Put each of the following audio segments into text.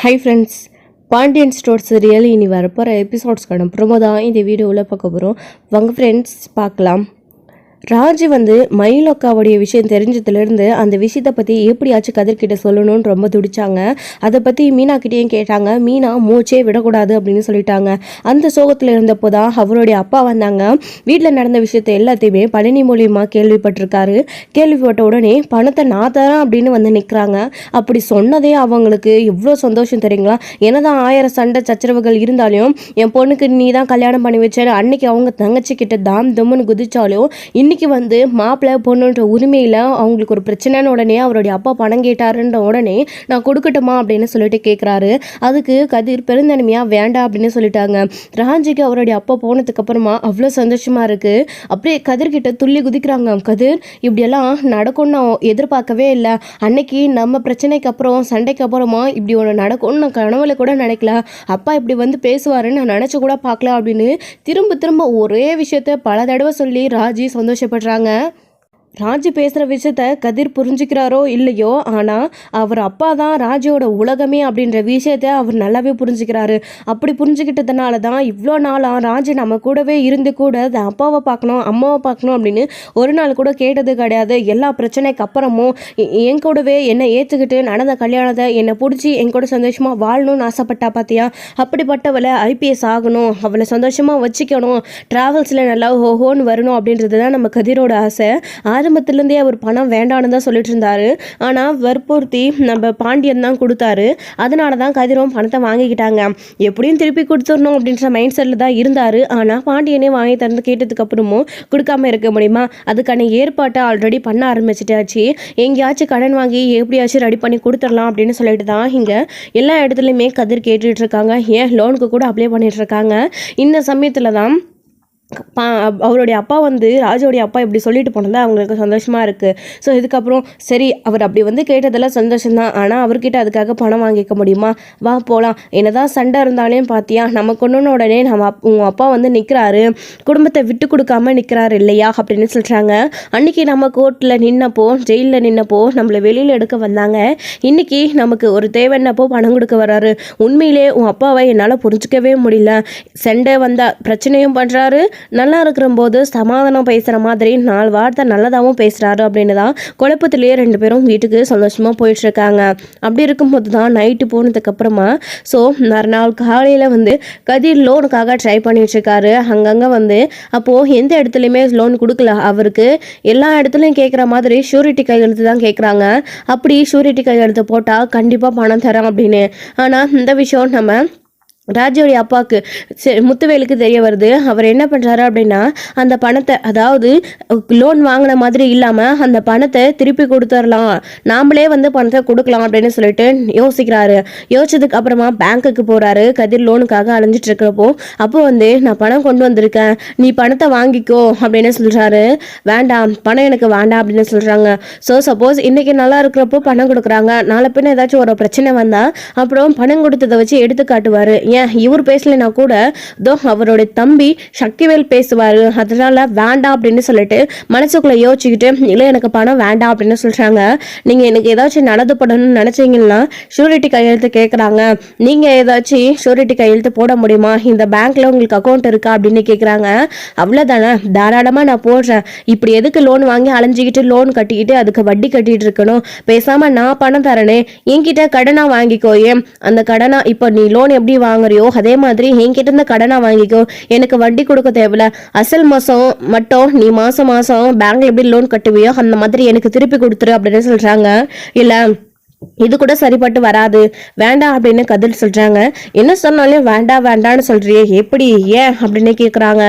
High friends, Pandian store serial இனி வரப்போகிற எபிசோட்ஸ்க்கான promo தான் இந்த வீடியோவில் பார்க்க போகிறோம். வாங்க ஃப்ரெண்ட்ஸ் பார்க்கலாம். ராஜு மயிலோக்காவுடைய விஷயம் தெரிஞ்சதுலேருந்து அந்த விஷயத்தை பற்றி எப்படியாச்சும் கதிர்கிட்ட சொல்லணும்னு ரொம்ப துடிச்சாங்க. அதை பற்றி மீனாக்கிட்டேயும் கேட்டாங்க. மீனா மூச்சே விடக்கூடாது அப்படின்னு சொல்லிட்டாங்க. அந்த சோகத்தில் இருந்தப்போ தான் அவருடைய அப்பா வந்தாங்க. வீட்டில் நடந்த விஷயத்தை எல்லாத்தையுமே பழனி மூலியமாக கேள்விப்பட்டிருக்காரு. கேள்விப்பட்ட உடனே பணத்தை நான் தரேன் அப்படின்னு வந்து நிற்கிறாங்க. அப்படி சொன்னதே அவங்களுக்கு எவ்வளோ சந்தோஷம் தெரியுங்களா. என்னதான் 1000 சண்டை சச்சரவுகள் இருந்தாலும் என் பொண்ணுக்கு நீ தான் கல்யாணம் பண்ணி வச்சேன் அன்னைக்கு அவங்க தங்கச்சி கிட்ட தாம் தம்முன்னு குதிச்சாலும் இன்னைக்கு மாப்பிள்ளை பொண்ணுன்ற உரிமையில் அவங்களுக்கு ஒரு பிரச்சனைன்னு உடனே அவருடைய அப்பா பணம் கேட்டாருன்ற உடனே நான் கொடுக்கட்டுமா அப்படின்னு சொல்லிட்டு கேட்குறாரு. அதுக்கு கதிர் பெருந்தன்மையாக வேண்டாம் அப்படின்னு சொல்லிட்டாங்க. ராஜிக்கு அவருடைய அப்பா போனதுக்கு அப்புறமா அவ்வளோ சந்தோஷமா இருக்கு. அப்படியே கதிர்கிட்ட துள்ளி குதிக்கிறாங்க. கதிர் இப்படியெல்லாம் நடக்கும்னு நான் எதிர்பார்க்கவே இல்லை. அன்னைக்கு நம்ம பிரச்சனைக்கு அப்புறம் சண்டைக்கு அப்புறமா இப்படி ஒன்று நடக்கும்னு நான் கனவுல கூட நினைக்கல. அப்பா இப்படி பேசுவாருன்னு நான் நினச்சி கூட பார்க்கல அப்படின்னு திரும்ப திரும்ப ஒரே விஷயத்த பல தடவை சொல்லி ராஜி சந்தோஷப்படுறாங்க. ராஜு பேசுகிற விஷயத்த கதிர் புரிஞ்சுக்கிறாரோ இல்லையோ, ஆனால் அவர் அப்பா தான் ராஜுவோட உலகமே அப்படின்ற விஷயத்த அவர் நல்லாவே புரிஞ்சுக்கிறாரு. அப்படி புரிஞ்சுக்கிட்டதுனால தான் இவ்வளோ நாளாக ராஜு நம்ம கூடவே இருந்து கூட அப்பாவை பார்க்கணும் அம்மாவை பார்க்கணும் அப்படின்னு ஒரு நாள் கூட கேட்டது கிடையாது. எல்லா பிரச்சனைக்கு அப்புறமும் என் கூடவே என்னை ஏற்றுக்கிட்டு நடந்த கல்யாணத்தை என்னை பிடிச்சி என் கூட சந்தோஷமாக வாழணும்னு ஆசைப்பட்டா பார்த்தியா. அப்படிப்பட்டவளை IPS ஆகணும், அவளை சந்தோஷமாக வச்சுக்கணும், ட்ராவல்ஸில் நல்லா ஹோன்னு வரணும் அப்படின்றது தான் நம்ம கதிரோட ஆசை. ஆரம்பத்திலேருந்தே அவர் பணம் வேண்டான்னு தான் சொல்லிட்டு இருந்தாரு. ஆனால் வற்புறுத்தி நம்ம பாண்டியன் தான் கொடுத்தாரு. அதனால தான் கதிரும் பணத்தை வாங்கிக்கிட்டாங்க. எப்படியும் திருப்பி கொடுத்துடணும் அப்படின்ற மைண்ட் செட்டில் தான் இருந்தார். ஆனால் பாண்டியனே வாங்கி தந்து கேட்டதுக்கு அப்புறமும் கொடுக்காம இருக்க முடியுமா? அதுக்கான ஏற்பாட்டை ஆல்ரெடி பண்ண ஆரம்பிச்சிட்டாச்சு. எங்கேயாச்சும் கடன் வாங்கி எப்படியாச்சும் ரெடி பண்ணி கொடுத்துடலாம் அப்படின்னு சொல்லிட்டு தான் இங்கே எல்லா இடத்துலையுமே கதிர் கேட்டுட்டு இருக்காங்க. ஏன் லோனுக்கு கூட அப்ளை பண்ணிட்டு இருக்காங்க. இந்த சமயத்தில் தான் அவருடைய அப்பா ராஜுவோடைய அப்பா இப்படி சொல்லிட்டு போனது அவங்களுக்கு சந்தோஷமாக இருக்குது. ஸோ இதுக்கப்புறம் சரி அவர் அப்படி கேட்டதெல்லாம் சந்தோஷம்தான். ஆனால் அவர்கிட்ட அதுக்காக பணம் வாங்கிக்க முடியுமா? வா போகலாம். என்னதான் சண்டை இருந்தாலும் பார்த்தியா நம்ம கொண்டுன உடனே உங்கள் அப்பா நிற்கிறாரு, குடும்பத்தை விட்டு கொடுக்காம நிற்கிறாரு இல்லையா அப்படின்னு சொல்கிறாங்க. அன்றைக்கி நம்ம கோர்ட்டில் நின்னப்போ ஜெயிலில் நின்னப்போ நம்மளை வெளியில் எடுக்க வந்தாங்க. இன்றைக்கி நமக்கு ஒரு தேவைன்னப்போ பணம் கொடுக்க வர்றாரு. உண்மையிலே உன் அப்பாவை என்னால் புரிஞ்சிக்கவே முடியல. சண்டை வந்தால் பிரச்சனையும் பண்ணுறாரு, நல்லா இருக்கிற போது சமாதானம் பேசுகிற மாதிரி 4 வார்த்தை நல்லதாகவும் பேசுகிறாரு அப்படின்னு தான் குழப்பத்திலேயே 2 பேரும் வீட்டுக்கு சந்தோஷமாக போயிட்டுருக்காங்க. அப்படி இருக்கும்போது தான் நைட்டு போனதுக்கு அப்புறமா மறுநாள் காலையில் கதிர் லோனுக்காக ட்ரை பண்ணிட்டுருக்காரு. அங்கங்கே அப்போது எந்த இடத்துலையுமே லோன் கொடுக்கல. அவருக்கு எல்லா இடத்துலையும் கேட்குற மாதிரி ஷூரிட்டி கையெழுத்து தான் கேட்குறாங்க. அப்படி ஷூரிட்டி கையெழுத்து போட்டால் கண்டிப்பாக பணம் தரேன் அப்படின்னு. ஆனால் இந்த விஷயம் நம்ம ராஜுவோடைய அப்பாவுக்கு முத்துவேலுக்கு தெரிய வருது. அவர் என்ன பண்ணுறாரு அப்படின்னா அந்த பணத்தை, அதாவது லோன் வாங்கின மாதிரி இல்லாமல் அந்த பணத்தை திருப்பி கொடுத்துடலாம், நாமளே பணத்தை கொடுக்கலாம் அப்படின்னு சொல்லிட்டு யோசிக்கிறாரு. யோசிச்சதுக்கு அப்புறமா பேங்க்குக்கு போகிறாரு. கதிர் லோனுக்காக அலைஞ்சிட்டு இருக்கிறப்போ அப்போ நான் பணம் கொண்டு வந்திருக்கேன், நீ பணத்தை வாங்கிக்கோ அப்படின்னு சொல்கிறாரு. வேண்டாம், பணம் எனக்கு வேண்டாம் அப்படின்னு சொல்கிறாங்க. சப்போஸ் இன்றைக்கி நல்லா இருக்கிறப்போ பணம் கொடுக்குறாங்க, நாளை பின்ன ஏதாச்சும் ஒரு பிரச்சனை வந்தால் அப்புறம் பணம் கொடுத்ததை வச்சு எடுத்து காட்டுவார். இவர் பேசலைன்னா கூட அவருடைய தம்பி சக்திவேல் பேசுவாரு, அதனால வேண்டாம் அப்படின்னு சொல்லிட்டு மனசுக்குள்ள யோசிச்சுக்கிட்டு இல்லை எனக்கு பணம் வேண்டாம் அப்படின்னு சொல்றாங்க. நீங்க எனக்கு ஏதாச்சும் நடந்து போடணும்னு நினைச்சீங்கன்னா ஷூரிட்டி கையெழுத்து கேட்கறாங்க, நீங்க ஏதாச்சும் ஷூரிட்டி கையெழுத்து போட முடியுமா, இந்த பேங்க்ல உங்களுக்கு அக்கௌண்ட் இருக்கா அப்படின்னு கேட்கறாங்க. அவ்வளவுதானே, தாராளமா நான் போடுறேன். இப்படி எதுக்கு லோன் வாங்கி அலைஞ்சிக்கிட்டு லோன் கட்டிக்கிட்டு அதுக்கு வட்டி கட்டிட்டு இருக்கணும், பேசாம நான் பணம் தரனே என்கிட்ட கடனா வாங்கிக்கோ. ஏன் அந்த கடனா இப்போ நீ லோன் எப்படி வாங்குறியோ அதே மாதிரி என்கிட்ட இருந்த கடனா வாங்கிக்கோ, எனக்கு வட்டி கொடுக்க தேவையில்ல, அசல் மாசம் மட்டும் நீ மாசம் பேங்க்ல எப்படி லோன் கட்டுவியோ அந்த மாதிரி எனக்கு திருப்பி கொடுத்துரு அப்படின்னு சொல்றாங்க. இல்ல இது கூட சரிப்பட்டு வராது, வேண்டாம் அப்படின்னு கதிர் சொல்றாங்க. என்ன சொன்னாலும் வேண்டான்னு சொல்றியே, எப்படி, ஏன் அப்படின்னு கேட்குறாங்க.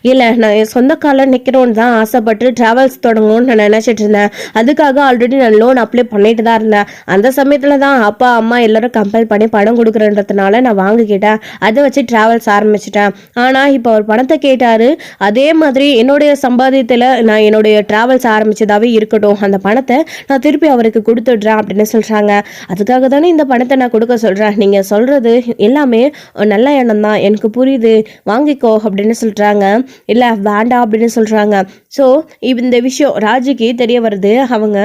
இல்லை நான் என் சொந்த காலம் நிற்கிறோன்னு தான் ஆசைப்பட்டு டிராவல்ஸ் தொடங்கணும்னு நான் நினைச்சிட்டு இருந்தேன். அதுக்காக ஆல்ரெடி நான் லோன் அப்ளை பண்ணிட்டு தான் இருந்தேன். அந்த சமயத்தில் தான் அப்பா அம்மா எல்லாரும் கம்பல் பண்ணி பணம் கொடுக்குறன்றதுனால நான் வாங்கிக்கிட்டேன். அதை வச்சு டிராவல்ஸ் ஆரம்பிச்சிட்டேன். ஆனால் இப்போ அவர் பணத்தை கேட்டாரு. அதே மாதிரி என்னுடைய சம்பாதியத்தில் நான் என்னுடைய டிராவல்ஸ் ஆரம்பிச்சதாவே இருக்கட்டும், அந்த பணத்தை நான் திருப்பி அவருக்கு கொடுத்துடுறேன் அப்படின்னு சொல்றாங்க. அதுக்காக தானே இந்த பணத்தை நான் கொடுக்க சொல்றேன், நீங்க சொல்றது எல்லாமே நல்ல எண்ணம் தான், எனக்கு புரியுது, வாங்கிக்கோ அப்படின்னு சொல்றாங்க. இல்ல வேண்டாம் அப்படின்னு சொல்றாங்க. ஸோ இந்த விஷயம் ராஜுக்கு தெரிய வருது. அவங்க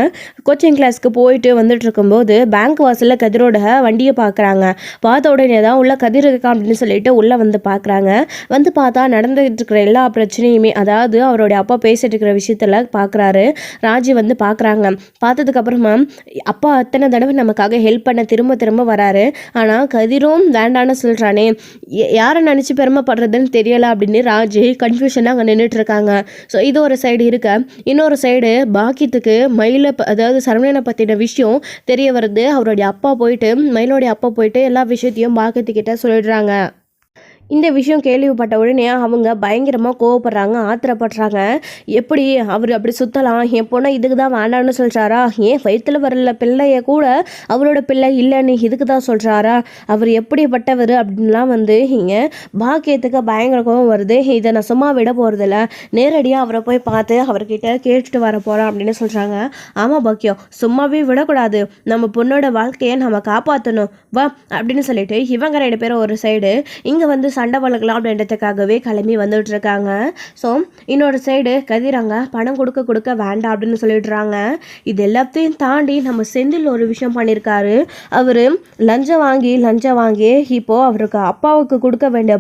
கோச்சிங் கிளாஸ்க்கு போயிட்டு வந்துட்டு இருக்கும்போது பேங்க் வாசலில் கதிரோட வண்டியை பார்க்குறாங்க. பார்த்த உடனே தான் உள்ள கதிர் இருக்கா அப்படின்னு சொல்லிட்டு உள்ளே வந்து பார்க்குறாங்க. வந்து பார்த்தா நடந்துகிட்டு இருக்கிற எல்லா பிரச்சனையுமே, அதாவது அவருடைய அப்பா பேசிட்டு இருக்கிற விஷயத்தில் பார்க்குறாரு. ராஜு வந்து பார்க்குறாங்க. பார்த்ததுக்கப்புறமா அப்பா அத்தனை தடவை நமக்காக ஹெல்ப் பண்ண திரும்ப திரும்ப வராரு. ஆனால் கதிரும் வேண்டான்னு சொல்கிறானே, யாரை நினச்சி பெருமைப்படுறதுன்னு தெரியலை அப்படின்னு ராஜு கன்ஃபியூஷனாக அங்கே நின்றுட்டு இருக்காங்க. ஸோ இது ஒரு சைடு இருக்க, இன்னொரு சைடு பாக்கியத்துக்கு அதாவது சரவணனை பற்றின விஷயம் தெரிய வருது. அவருடைய அப்பா போயிட்டு மயிலோடைய அப்பா போயிட்டு எல்லா விஷயத்தையும் பாக்கியத்துக்கிட்ட சொல்லிடுறாங்க. இந்த விஷயம் கேள்விப்பட்ட உடனே அவங்க பயங்கரமாக கோவப்படுறாங்க, ஆத்திரப்படுறாங்க. எப்படி அவர் அப்படி சுற்றலாம், என் பொண்ணை இதுக்கு தான் வேண்டான்னு சொல்கிறாரா, ஏன் வயிற்றில் வரல பிள்ளைய கூட அவரோட பிள்ளை இல்லைன்னு இதுக்கு தான் சொல்கிறாரா, அவர் எப்படிப்பட்டவர் அப்படின்லாம் வந்து இங்கே பாக்கியத்துக்கு பயங்கர கோவம் வருது. இதை நான் சும்மா விட போகிறதில்ல, நேரடியாக அவரை போய் பார்த்து அவர்கிட்ட கேட்டுட்டு வர போகிறேன் அப்படின்னு சொல்கிறாங்க. ஆமாம் பாக்கியம், சும்மாவே விடக்கூடாது, நம்ம பொண்ணோட வாழ்க்கையை நம்ம காப்பாற்றணும் வா அப்படின்னு சொல்லிட்டு இவங்க 2 பேரும் ஒரு சைடு இங்கே வந்து சண்டை வளர்க்கலாம் அப்படின்றதுக்காகவே கிளம்பி வந்துட்டு இருக்காங்க. ஸோ இன்னொரு சைடு கதிராங்க பணம் கொடுக்க வேண்டாம் அப்படின்னு சொல்லிடுறாங்க. இது எல்லாத்தையும் தாண்டி நம்ம செந்தில் ஒரு விஷயம் பண்ணியிருக்காரு. அவர் லஞ்சம் வாங்கி இப்போ அவருக்கு அப்பாவுக்கு கொடுக்க வேண்டிய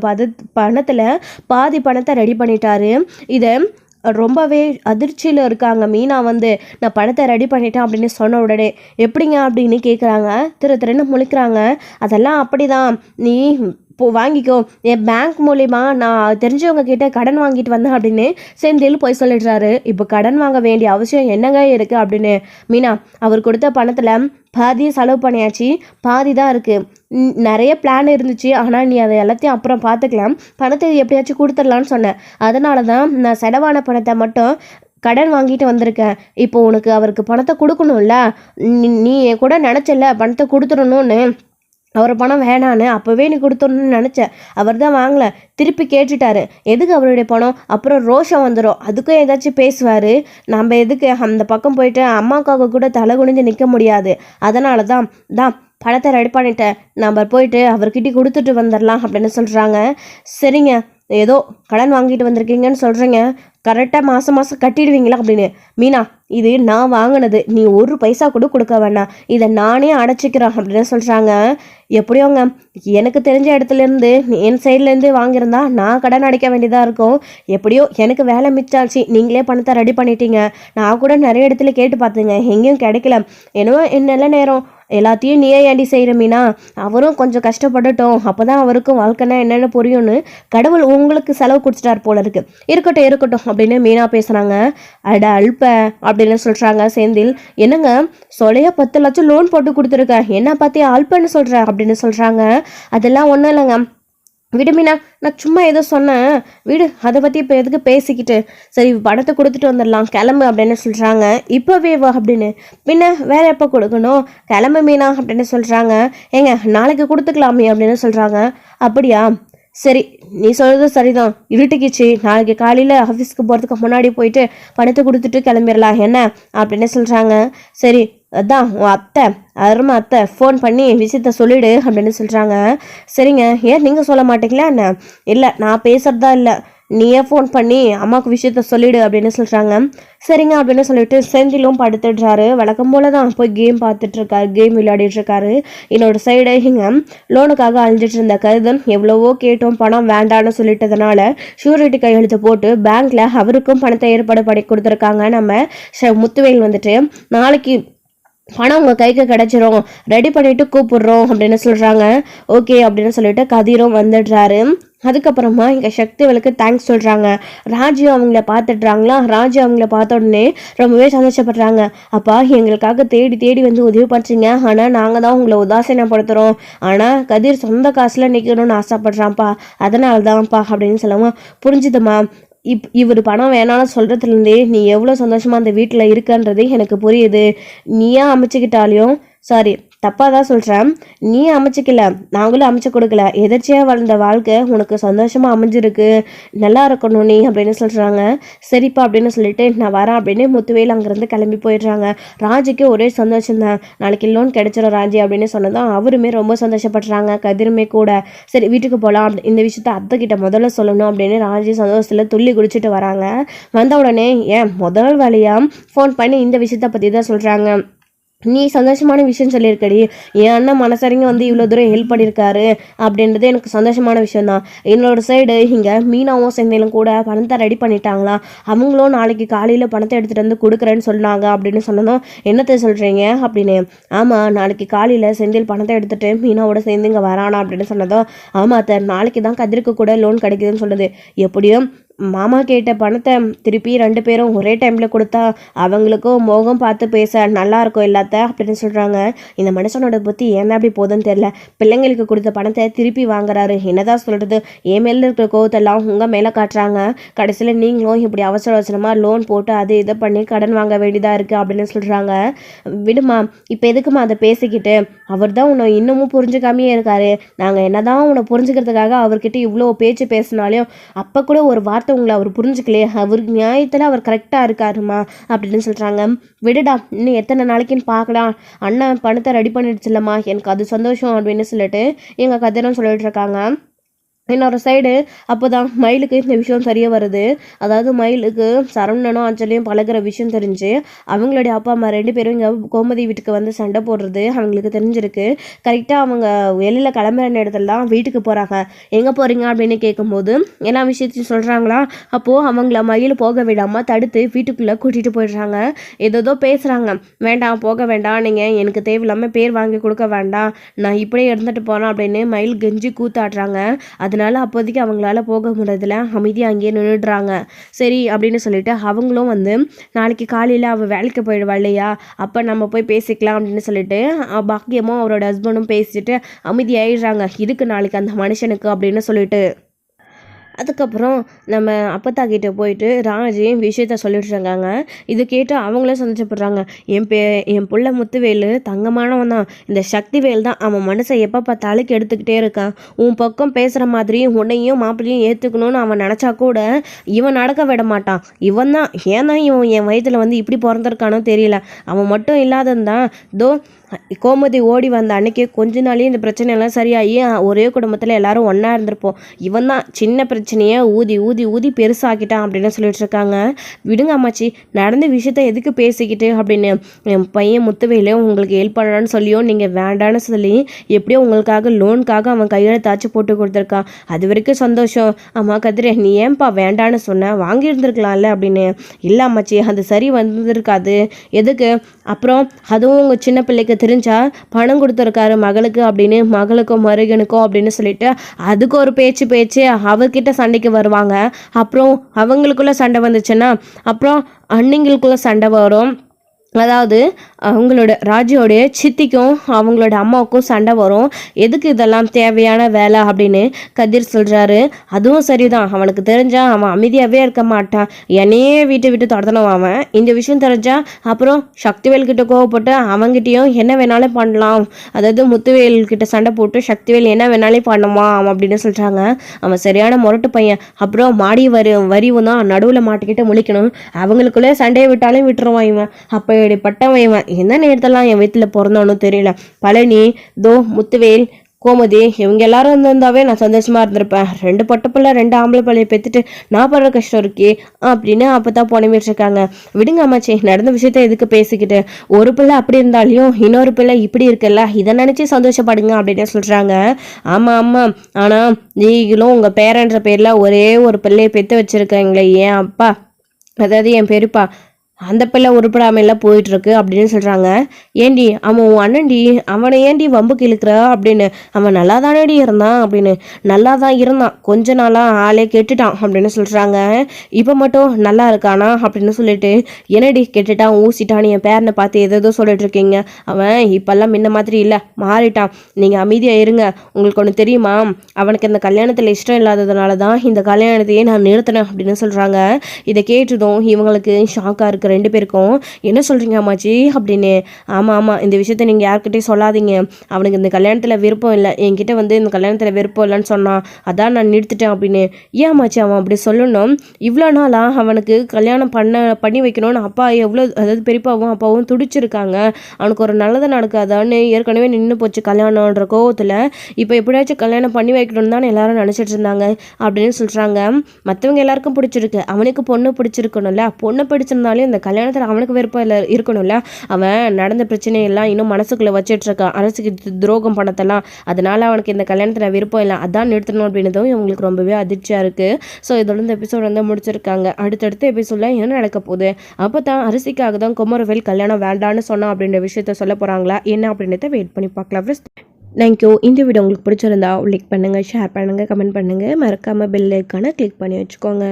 பணத்தில் பாதி பணத்தை ரெடி பண்ணிட்டாரு. இதை ரொம்பவே அதிர்ச்சியில் இருக்காங்க மீனா. வந்து நான் பணத்தை ரெடி பண்ணிட்டேன் அப்படின்னு சொன்ன உடனே எப்படிங்க அப்படின்னு கேட்குறாங்க. திருன்னு முழிக்கிறாங்க. அதெல்லாம் அப்படிதான், நீ வாங்கிக்கோ, என் பேங்க் மூலிமா நான் தெரிஞ்சவங்க கிட்ட கடன் வாங்கிட்டு வந்தேன் அப்படின்னு செந்தில் போய் சொல்லிடுறாரு. இப்போ கடன் வாங்க வேண்டிய அவசியம் என்னங்க இருக்குது அப்படின்னு. மீனா, அவர் கொடுத்த பணத்தில் பாதியை செலவு பண்ணியாச்சு, பாதி தான் இருக்குது. நிறைய பிளான் இருந்துச்சு, ஆனால் நீ அதை எல்லாத்தையும் அப்புறம் பார்த்துக்கலாம், பணத்தை எப்படியாச்சும் கொடுத்துடலான்னு சொன்னேன். அதனால தான் நான் செலவான பணத்தை மட்டும் கடன் வாங்கிட்டு வந்திருக்கேன். இப்போ உனக்கு அவருக்கு பணத்தை கொடுக்கணும்ல, நீ கூட நினச்சல பணத்தை கொடுத்துடணும்னு. அவர் பணம் வேணான்னு அப்போவே நீ கொடுத்துடணும்னு நினச்சேன். அவர் தான் வாங்கலை, திருப்பி கேட்டுட்டாரு. எதுக்கு அவருடைய பணம்? அப்புறம் ரோஷம் வந்துடும், அதுக்கும் ஏதாச்சும் பேசுவார். நம்ம எதுக்கு அந்த பக்கம் போயிட்டு அம்மாக்காக கூட தலை குனிஞ்சு நிற்க முடியாது. அதனால தான் பணத்தை ரெடி பண்ணிட்டேன், நம்ம போயிட்டு அவர்கிட்ட கொடுத்துட்டு வந்துடலாம் அப்படின்னு சொல்கிறாங்க. சரிங்க, ஏதோ கடன் வாங்கிட்டு வந்திருக்கீங்கன்னு சொல்கிறீங்க, கரெக்டாக மாதம் கட்டிடுவீங்களா அப்படின்னு. மீனா, இது நான் வாங்கினது, நீ ஒரு பைசா கூட கொடுக்க வேணாம், இதை நானே அடைச்சிக்கிறேன் அப்படின்னு சொல்கிறாங்க. எப்படியோங்க, எனக்கு தெரிஞ்ச இடத்துலேருந்து என் சைட்லேருந்து வாங்கியிருந்தா நான் கடன் அடைக்க வேண்டியதாக இருக்கும். எப்படியோ எனக்கு வேலை மிச்சாச்சு, நீங்களே பணத்தை ரெடி பண்ணிட்டீங்க. நான் கூட நிறைய இடத்துல கேட்டு பார்த்துங்க, எங்கேயும் கிடைக்கல. என்னவோ நல்ல நேரம் எல்லாத்தையும் நீயே ஏண்டி செய்கிற மீனா, அவரும் கொஞ்சம் கஷ்டப்பட்டுட்டோம், அப்போ தான் அவருக்கும் வாழ்க்கைனா என்னென்ன புரியும்னு கடவுள் உங்களுக்கு செலவு கொடுத்துட்டார் போல இருக்கு. இருக்கட்டும் அப்படின்னு மீனா பேசுகிறாங்க. அட அல்ப அப்படின்னு சொல்கிறாங்க செந்தில். என்னங்க சொலையா 10 லட்சம் லோன் போட்டு கொடுத்துருக்கேன், என்ன பார்த்தி அல்பன்னு சொல்கிறேன் அப்படின்னு சொல்கிறாங்க. அதெல்லாம் ஒன்றும் இல்லைங்க, விடு மீனா, நான் சும்மா ஏதோ சொன்னேன், விடு, அதை பற்றி இப்போ எதுக்கு பேசிக்கிட்டு. சரி பணத்தை கொடுத்துட்டு வந்துடலாம், கிளம்பு அப்படின்னு சொல்கிறாங்க. இப்போவே வா அப்படின்னு. பின்ன வேற எப்போ கொடுக்கணும், கிளம்பு மீனா அப்படின்னு சொல்கிறாங்க. ஏங்க நாளைக்கு கொடுத்துக்கலாமே அப்படின்னு சொல்கிறாங்க. அப்படியா, சரி நீ சொல்கிறது சரிதான், இருட்டுக்கிச்சு, நாளைக்கு காலையில் ஆஃபீஸ்க்கு போகிறதுக்கு முன்னாடி போயிட்டு பணத்தை கொடுத்துட்டு கிளம்பிடலாம் என்ன அப்படின்னு சொல்கிறாங்க. சரி அதான் உன் அத்தை ஃபோன் பண்ணி விஷயத்த சொல்லிடு அப்படின்னு சொல்கிறாங்க. சரிங்க, ஏன் நீங்கள் சொல்ல மாட்டீங்களா என்ன? இல்லை நான் பேசுகிறதா இல்லை, நீயே ஃபோன் பண்ணி அம்மாவுக்கு விஷயத்த சொல்லிடு அப்படின்னு சொல்கிறாங்க. சரிங்க அப்படின்னு சொல்லிட்டு செந்திலும் படுத்துடுறாரு. வழக்கம் போல தான் போய் கேம் பார்த்துட்ருக்காரு, கேம் விளையாடிட்டுருக்காரு. என்னோட சைடு இங்கே லோனுக்காக அழிஞ்சிட்டு இருந்த கருதன் எவ்வளவோ கேட்டோம், பணம் வேண்டான்னு சொல்லிட்டதுனால ஷூரிட்டி கையெழுத்து போட்டு பேங்க்கில் அவருக்கும் பணத்தை ஏற்பாடு பண்ணி கொடுத்துருக்காங்க நம்ம முத்துவேல். வந்துட்டு நாளைக்கு பணம் உங்கள் கைக்கு கிடச்சிரும், ரெடி பண்ணிவிட்டு கூப்பிட்றோம் அப்படின்னு சொல்கிறாங்க. ஓகே அப்படின்னு சொல்லிட்டு கதிரும் வந்துடுறாரு. அதுக்கப்புறமா இங்கே சக்திவேலுக்கு தேங்க்ஸ் சொல்கிறாங்க. ராஜு அவங்கள பார்த்துட்றாங்களா, ராஜு அவங்கள பார்த்த உடனே ரொம்பவே சந்தோஷப்படுறாங்க. அப்பா எங்களுக்காக தேடி வந்து உதவி பண்ணுறீங்க, ஆனால் நாங்கள் தான் உங்களை உதாசீனப்படுத்துகிறோம், ஆனால் கதிர் சொந்த காசில் நிற்கணும்னு ஆசைப்படுறான்ப்பா, அதனால தான்ப்பா அப்படின்னு சொல்லவும். புரிஞ்சுதுமா, இவர் பணம் வேணாலும் சொல்கிறதுலேருந்தே நீ எவ்வளோ சந்தோஷமாக அந்த வீட்டில் இருக்கன்றது எனக்கு புரியுது. நீயா அமைச்சுக்கிட்டாலையும் சாரி தப்பாக தான் சொல்கிறேன். நீ அமைச்சிக்கல, நாங்களும் அமைச்சு கொடுக்கல. எதிர்ச்சியாக வளர்ந்த வாழ்க்கை உனக்கு சந்தோஷமாக அமைஞ்சிருக்கு, நல்லா இருக்கணும் நீ அப்படின்னு சொல்கிறாங்க. சரிப்பா அப்படின்னு சொல்லிட்டு நான் வரேன் அப்படின்னு முத்துவேல் அங்கேருந்து கிளம்பி போயிடுறாங்க. ராஜுக்கு ஒரே சந்தோஷம் தான், நாளைக்கு லோன் கிடைச்சிடும் ராஜி அப்படின்னு சொன்னதும் அவருமே ரொம்ப சந்தோஷப்படுறாங்க. கதிருமே கூட சரி வீட்டுக்கு போகலாம், இந்த விஷயத்த அத்தை கிட்ட முதல்ல சொல்லணும் அப்படின்னு ராஜி சந்தோஷத்தில் துள்ளி குடிச்சிட்டு வராங்க. வந்த உடனே ஏன் முதல் வேலையாக ஃபோன் பண்ணி இந்த விஷயத்தை பற்றி தான் சொல்கிறாங்க. நீ சந்தோஷமான விஷயம் சொல்லியிருக்கடி, என் அண்ணன் மனசரிங்க வந்து இவ்வளோ தூரம் ஹெல்ப் பண்ணியிருக்காரு அப்படின்றது எனக்கு சந்தோஷமான விஷயந்தான். என்னோட சைடு இங்கே மீனாவும் செந்திலும் கூட பணத்தை ரெடி பண்ணிட்டாங்களா, அவங்களும் நாளைக்கு காலையில் பணத்தை எடுத்துகிட்டு வந்து கொடுக்குறேன்னு சொன்னாங்க அப்படின்னு சொன்னதும் என்னத்தை சொல்கிறீங்க அப்படின்னு. ஆமாம், நாளைக்கு காலையில் செந்தில் பணத்தை எடுத்துகிட்டு மீனாவோட சேர்ந்து இங்கே வரானா அப்படின்னு சொன்னதும் ஆமாம் அத்தை, நாளைக்கு தான் கதிருக்கு கூட லோன் கிடைக்குதுன்னு சொல்லுது. எப்படியும் மாமா கேட்ட பணத்தை திருப்பி 2 பேரும் ஒரே டைமில் கொடுத்தா அவங்களுக்கும் மோகம் பார்த்து பேச நல்லா இருக்கும் எல்லாத்த அப்படின்னு சொல்கிறாங்க. இந்த மனுஷனோட புத்தி ஏன் அப்படி போதுன்னு தெரில, பிள்ளைங்களுக்கு கொடுத்த பணத்தை திருப்பி வாங்குறாரு. என்னதான் சொல்கிறது, என் மேலே இருக்கிற கோவத்தெல்லாம் உங்கள் மேலே காட்டுறாங்க. கடைசியில் நீங்களும் இப்படி அவசரமாக லோன் போட்டு அது இதை பண்ணி கடன் வாங்க வேண்டியதாக இருக்குது அப்படின்னு சொல்கிறாங்க. விடுமா, இப்போ எதுக்குமா அதை பேசிக்கிட்டு, அவர் தான் உன்னை இன்னமும் புரிஞ்சுக்காமையே இருக்காரு. நாங்கள் என்னதான் உன்னை புரிஞ்சுக்கிறதுக்காக அவர்கிட்ட இவ்வளோ பேச்சு பேசினாலையும் அப்போ கூட ஒரு வார்த்தை உங்களை அவர் புரிஞ்சுக்கலையே, அவர் நியாயத்தில் அவர் கரெக்டாக இருக்காருமா அப்படின்னு சொல்கிறாங்க. விடுடா, இன்னும் எத்தனை நாளைக்குன்னு பார்க்கலாம், அண்ணன் பணத்தை ரெடி பண்ணிடுச்சுல்லம்மா, எனக்கு அது சந்தோஷம் அப்படின்னு சொல்லிட்டு எங்கள் கதிரும் சொல்லிட்டு இருக்காங்க. இன்னொரு சைடு அப்போ தான் மயிலுக்கு இந்த விஷயம் தெரிய வருது. அதாவது மயிலுக்கு சரவணனும் அஞ்சலியும் பழகிற விஷயம் தெரிஞ்சு அவங்களுடைய அப்பா அம்மா 2 பேரும் இங்கே கோமதி வீட்டுக்கு வந்து சண்டை போடுறது அவங்களுக்கு தெரிஞ்சிருக்கு. கரெக்டாக அவங்க வெளியில் கிளம்புற நேரத்தில் தான் வீட்டுக்கு போகிறாங்க. எங்கே போகிறீங்க அப்படின்னு கேட்கும்போது எல்லா விஷயத்தையும் சொல்கிறாங்களா. அப்போது அவங்கள மயில் போக விடாமல் தடுத்து வீட்டுக்குள்ளே கூட்டிகிட்டு போயிடுறாங்க. ஏதோ பேசுகிறாங்க. வேண்டாம், போக வேண்டாம், நீங்கள் எனக்கு தேவையில்லாமல் பேர் வாங்கி கொடுக்க வேண்டாம், நான் இப்படியே இருந்துட்டு போகிறேன் அப்படின்னு மயில் கெஞ்சி கூத்தாடுறாங்க. அதனால அப்போதைக்கு அவங்களால போக முடியறதில்ல, அமைதியாக அங்கேயே நின்றுடுறாங்க. சரி அப்படின்னு சொல்லிட்டு அவங்களும் வந்து நாளைக்கு காலையில் அவள் வேலைக்கு போயிடுவா இல்லையா, அப்போ நம்ம போய் பேசிக்கலாம் அப்படின்னு சொல்லிட்டு பாக்கியமும் அவரோட ஹஸ்பண்டும் பேசிட்டு அமைதியாகிடுறாங்க. இதுக்கு நாளைக்கு அந்த மனுஷனுக்கு அப்படின்னு சொல்லிட்டு அதுக்கப்புறம் நம்ம அப்பத்தா கிட்டே போயிட்டு ராஜி விஷயத்த சொல்லிட்டு இருக்காங்க. இது கேட்டு அவங்களும் சந்தோஷப்படுறாங்க. என் புள்ள முத்துவேலு தங்கமானவன் தான், இந்த சக்திவேல் தான் அவன் மனசை எப்போ பார்த்தாலும் எடுத்துக்கிட்டே இருக்கான். உன் பக்கம் பேசுகிற மாதிரி உன்னையும் மாப்பிள்ளையும் ஏற்றுக்கணும்னு அவன் நினச்சா கூட இவன் நடக்க விட மாட்டான். இவன் தான் ஏன் தான் இவன் என் வயதில் வந்து இப்படி பிறந்திருக்கானோ தெரியல. அவன் மட்டும் இல்லாததான் தோ கோமதி ஓடி வந்த அன்னைக்கு கொஞ்ச நாளே இந்த பிரச்சனையெல்லாம் சரியாகி ஒரே குடும்பத்தில் எல்லாரும் ஒன்றா இருந்திருப்போம். இவன் தான் சின்ன பிரச்சனையை ஊதி ஊதி ஊதி பெருசாக்கிட்டான் அப்படின்னு சொல்லிட்டு இருக்காங்க. விடுங்க அம்மாச்சி, நடந்த விஷயத்த எதுக்கு பேசிக்கிட்டு அப்படின்னு. என் பையன் முத்துவேலு உங்களுக்கு ஹெல்ப் பண்ணுறான்னு சொல்லியும் நீங்கள் வேண்டான்னு சொல்லி எப்படியோ உங்களுக்காக லோனுக்காக அவன் கையெழுத்தாச்சு போட்டு கொடுத்துருக்கான். அது வரைக்கும் சந்தோஷம். ஆமாம் கதிரே, நீ ஏன்பா வேண்டான்னு சொன்ன, வாங்கியிருந்துருக்கலாம்ல அப்படின்னு. இல்லை அம்மாச்சி, அது சரி வந்திருக்காது. எதுக்கு அப்புறம் அதுவும் உங்கள் சின்ன பிள்ளைக்கு தெரிஞ்சா பணம் கொடுத்துருக்காரு மகளுக்கு அப்படின்னு, மகளுக்கும் மருகனுக்கும் அப்படின்னு சொல்லிட்டு அதுக்கு ஒரு பேச்சு அவர்கிட்ட சண்டைக்கு வருவாங்க. அப்புறம் அவங்களுக்குள்ள சண்டை வந்துச்சுன்னா அப்புறம் அண்ணிங்களுக்குள்ள சண்டை வரும். அதாவது அவங்களோட ராஜியோடைய சித்திக்கும் அவங்களோட அம்மாவுக்கும் சண்டை வரும். எதுக்கு இதெல்லாம் தேவையான வேலை அப்படின்னு கதிர் சொல்கிறாரு. அதுவும் சரிதான், அவனுக்கு தெரிஞ்சா அவன் அமைதியாகவே இருக்க மாட்டான், என்னையே வீட்டை விட்டு தொடர்ந்தனும் அவன். இந்த விஷயம் தெரிஞ்சா அப்புறம் சக்திவேல்கிட்ட கோவப்பட்டு அவங்ககிட்டையும் என்ன வேணாலும் பண்ணலாம், அதாவது முத்துவேல்கிட்ட சண்டை போட்டு சக்திவேல் என்ன வேணாலும் பண்ணுவான் அப்படின்னு சொல்கிறாங்க. அவன் சரியான முரட்டு பையன். அப்புறம் மாடி வரிவும் தான் நடுவில் மாட்டிக்கிட்டு முழிக்கணும். அவங்களுக்குள்ளே சண்டையை விட்டாலும் விட்டுருவான் இவன். அப்போ பட்டவன் இவன் எந்த நேரத்தெல்லாம் என் வீட்டில் பிறந்தோன்னு தெரியல. பழனி, தோ முத்துவேல், கோமதி இவங்க எல்லாரும் இருந்திருந்தாவே நான் சந்தோஷமாக இருந்திருப்பேன். 2 பொட்ட பிள்ளை 2 ஆம்பளை பிள்ளையை பெற்றுட்டு நான் படுற கஷ்டம் இருக்கே அப்படின்னு அப்போ தான் புனமிட்டு இருக்காங்க. விடுங்க அம்மாச்சி, நடந்த விஷயத்த எதுக்கு பேசிக்கிட்டு, ஒரு பிள்ளை அப்படி இருந்தாலையும் இன்னொரு பிள்ளை இப்படி இருக்குல்ல, இதை நினச்சி சந்தோஷப்படுங்க அப்படின்னு சொல்கிறாங்க. ஆமாம் ஆமாம், ஆனால் நீங்களும் உங்கள் பேரன்ற பேரில் ஒரே ஒரு பிள்ளையை பெற்று வச்சுருக்கீங்களே, ஏன் அப்பா, அதாவது என் பெரியப்பா, அந்த பிள்ளை உருப்படாமையெல்லாம் போயிட்டுருக்கு அப்படின்னு சொல்கிறாங்க. ஏண்டி அவன் உன் அண்ணன்டி, அவனை ஏண்டி வம்புக்கு இழுக்கிற அப்படின்னு. அவன் நல்லா தானேடி இருந்தான் அப்படின்னு. நல்லா தான் இருந்தான், கொஞ்ச நாளாக ஆளே கெட்டுட்டான் அப்படின்னு சொல்கிறாங்க. இப்போ மட்டும் நல்லா இருக்கானா அப்படின்னு சொல்லிட்டு, என்னடி கெட்டுட்டான் ஊசிட்டான்னு என் பேரனை பார்த்து எதோ சொல்லிட்டு இருக்கீங்க. அவன் இப்போல்லாம் முன்ன மாதிரி இல்லை, மாறிட்டான். நீங்கள் அமைதியாக இருங்க. உங்களுக்கு ஒன்று தெரியுமா, அவனுக்கு இந்த கல்யாணத்தில் இஷ்டம் இல்லாததுனால தான் இந்த கல்யாணத்தையே நான் நிறுத்தினேன் அப்படின்னு சொல்கிறாங்க. இதை கேட்டதும் இவங்களுக்கு ஷாக்காக இருக்குது. இருக்கு 2 பேருக்கும். என்ன சொல்கிறீங்க அம்மாச்சி அப்படின்னு. ஆமாம் இந்த விஷயத்த நீங்கள் யார்கிட்டையும் சொல்லாதீங்க. அவனுக்கு இந்த கல்யாணத்தில் விருப்பம் இல்லை, என்கிட்ட வந்து இந்த கல்யாணத்தில் விருப்பம் இல்லைன்னு சொன்னான், அதான் நான் நிறுத்திட்டேன் அப்படின்னு. ஏன் அம்மாச்சி அவன் அப்படி சொல்லணும்? இவ்வளோ நாளாக அவனுக்கு கல்யாணம் பண்ணி வைக்கணும்னு அப்பா எவ்வளோ, அதாவது பெரியப்பாவும் அப்பாவும் துடிச்சிருக்காங்க. அவனுக்கு ஒரு நல்லது நடக்காதான்னு ஏற்கனவே நின்று போச்சு கல்யாணன்ற கோவத்தில். இப்போ எப்படியாச்சும் கல்யாணம் பண்ணி வைக்கணும்னு தான் எல்லாரும் நினச்சிட்டு இருந்தாங்க அப்படின்னு சொல்கிறாங்க. மற்றவங்க எல்லாருக்கும் பிடிச்சிருக்கு, அவனுக்கு பொண்ணு பிடிச்சிருக்கணும்ல, பொண்ணு பிடிச்சிருந்தாலே இந்த கல்யாணத்தில் அவனுக்கு விருப்பம் இல்லை இருக்கணும்ல. அவன் நடந்த பிரச்சனையெல்லாம் இன்னும் மனசுக்குள்ளே வச்சிட்டு இருக்கான், அரசுக்கு துரோகம் பண்ணத்தெல்லாம். அதனால அவனுக்கு இந்த கல்யாணத்தில் விருப்பம் இல்லை, அதான் நிறுத்தணும் அப்படின்னதும் இவங்களுக்கு ரொம்பவே அதிர்ச்சியாக இருக்குது. ஸோ இதோட இந்த எபிசோட் வந்து முடிச்சிருக்காங்க. அடுத்தடுத்த எபிசோடில் என்ன நடக்க போகுது, அப்போ தான் அரிசிக்காக தான் குமரவேல் கல்யாணம் வேண்டான்னு சொன்னான் அப்படின்ற விஷயத்த சொல்ல போகிறாங்களா என்ன அப்படின்றத வெயிட் பண்ணி பார்க்கலாம். தேங்க்யூ. இந்த வீடியோ உங்களுக்கு பிடிச்சிருந்தா லைக் பண்ணுங்கள், ஷேர் பண்ணுங்கள், கமெண்ட் பண்ணுங்கள், மறக்காமல் பெல் ஐக்கானை கிளிக் பண்ணி வச்சுக்கோங்க.